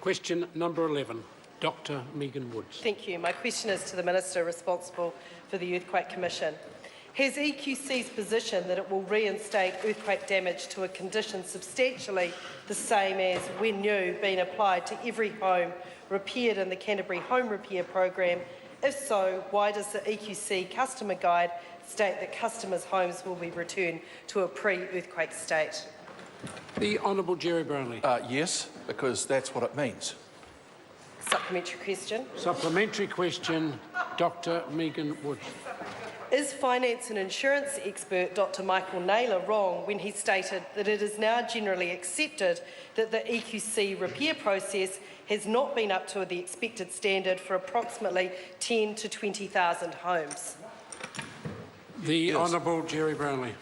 Question number 11, Dr Megan Woods. Thank you. My question is to the Minister responsible for the Earthquake Commission. Has EQC's position that it will reinstate earthquake damage to a condition substantially the same as when new been applied to every home repaired in the Canterbury Home Repair Programme? If so, why does the EQC customer guide state that customers' homes will be returned to a pre-earthquake state? The Honourable Jerry Brownlee. Yes, because that's what it means. Supplementary question. Supplementary question, Dr Megan Woods. Is finance and insurance expert Dr Michael Naylor wrong when he stated that it is now generally accepted that the EQC repair process has not been up to the expected standard for approximately 10 to 20,000 homes? The Yes. Honourable Jerry Brownlee.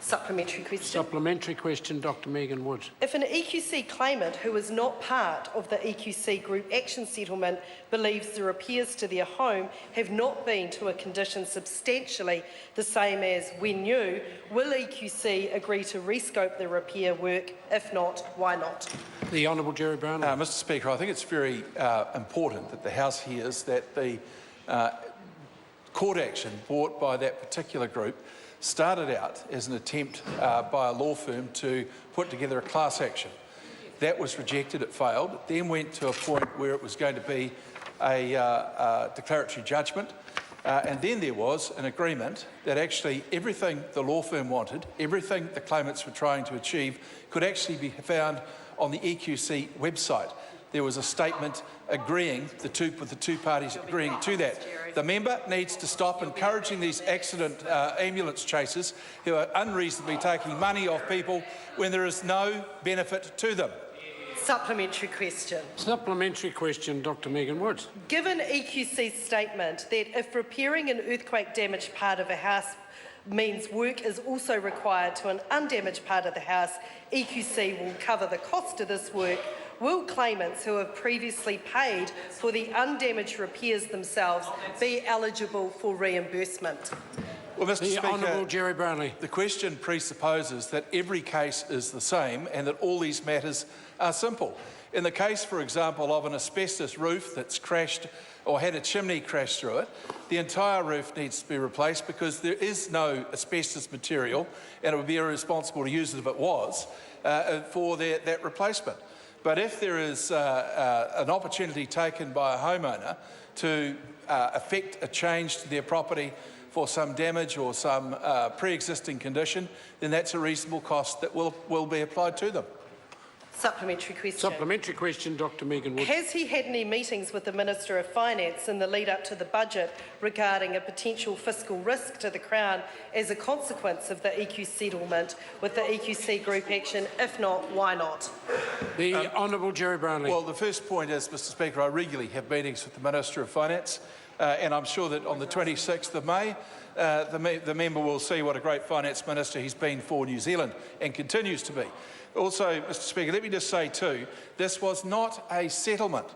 Supplementary question. Supplementary question, Dr Megan Woods. If an EQC claimant who is not part of the EQC group action settlement believes the repairs to their home have not been to a condition substantially the same as when new, will EQC agree to rescope the repair work? If not, why not? The Honourable Jerry Brownlee. Mr Speaker, I think it's very important that the House hears that the court action brought by that particular group started out as an attempt by a law firm to put together a class action. That was rejected, it failed. It then went to a point where it was going to be a declaratory judgment, and then there was an agreement that actually everything the law firm wanted, everything the claimants were trying to achieve, could actually be found on the EQC website. There was a statement agreeing, the two parties agreeing to that. The member needs to stop encouraging these accident ambulance chasers who are unreasonably taking money off people when there is no benefit to them. Supplementary question. Supplementary question, Dr Megan Woods. Given EQC's statement that if repairing an earthquake damaged part of a house means work is also required to an undamaged part of the house, EQC will cover the cost of this work. Will claimants who have previously paid for the undamaged repairs themselves be eligible for reimbursement? Well, Mr. Speaker, Honourable Jerry Brownlee. The question presupposes that every case is the same and that all these matters are simple. In the case, for example, of an asbestos roof that's crashed or had a chimney crash through it, the entire roof needs to be replaced because there is no asbestos material, and it would be irresponsible to use it if it was, for that replacement. But if there is an opportunity taken by a homeowner to effect a change to their property for some damage or some pre-existing condition, then that's a reasonable cost that will be applied to them. Supplementary question. Supplementary question, Dr Megan Woods. Has he had any meetings with the Minister of Finance in the lead up to the budget regarding a potential fiscal risk to the Crown as a consequence of the EQ settlement with the EQC group action? If not, why not? The Honourable Jerry Brownlee. Well, the first point is, Mr Speaker, I regularly have meetings with the Minister of Finance, and I'm sure that on the 26th of May, the member will see what a great finance minister he's been for New Zealand and continues to be. Also, Mr Speaker, let me just say too, this was not a settlement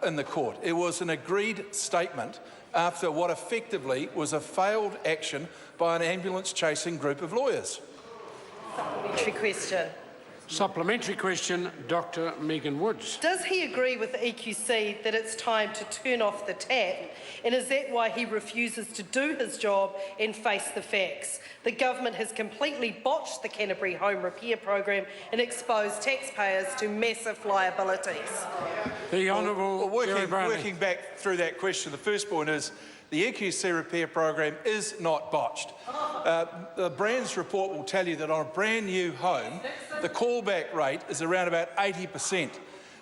in the court. It was an agreed statement after what effectively was a failed action by an ambulance-chasing group of lawyers. Supplementary question. Supplementary question, Dr Megan Woods. Does he agree with the EQC that it's time to turn off the tap, and is that why he refuses to do his job and face the facts? The government has completely botched the Canterbury Home Repair Programme and exposed taxpayers to massive liabilities. The Honourable Jerry Brownlee. Working back through that question, the first point is the EQC repair program is not botched. The Brands report will tell you that on a brand new home, the callback rate is around about 80%.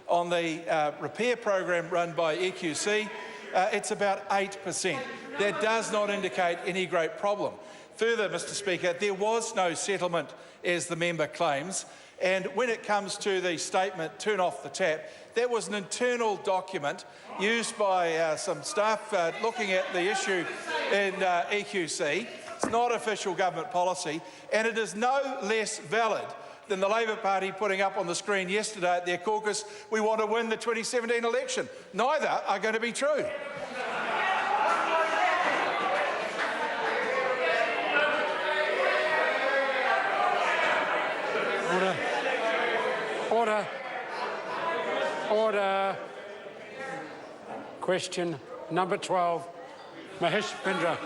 On the repair program run by EQC, it's about 8%. That does not indicate any great problem. Further, Mr Speaker, there was no settlement, as the member claims, and when it comes to the statement, turn off the tap, that was an internal document used by some staff looking at the issue in EQC. It's not official government policy, and it is no less valid than the Labor Party putting up on the screen yesterday at their caucus, we want to win the 2017 election. Neither are going to be true. Order. Order. Order. Question number 12. Mahesh Pindra.